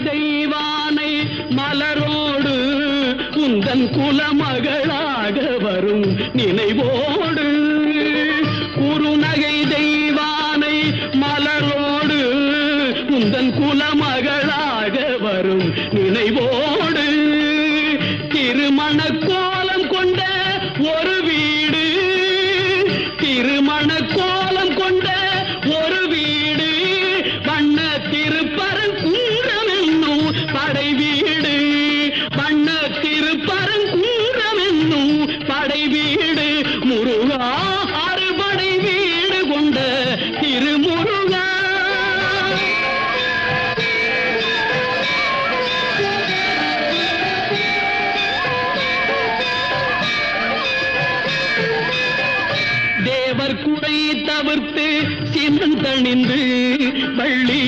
தெய்வானை மலரோடு உந்தன் குலமகளாக வரும் நினைவோடு குறுநகை தெய்வானை மலரோடு உந்தன் குலமகளாக வரும் நினைவோடு திருமண கோலம் கொண்ட ஒரு வீடு திருமண கோலம் கொண்ட ஒரு வீடு வண்ண திருப்பரங்குன்றம் என்னும் படை வீடு வண்ண திருப்பரங்குன்றம் என்னும் படை வீடு முருகா அறுபடை வீடு கொண்ட திருமுருகா தேவர் குறை தவிர்த்து சின்னந்தணிந்து வள்ளி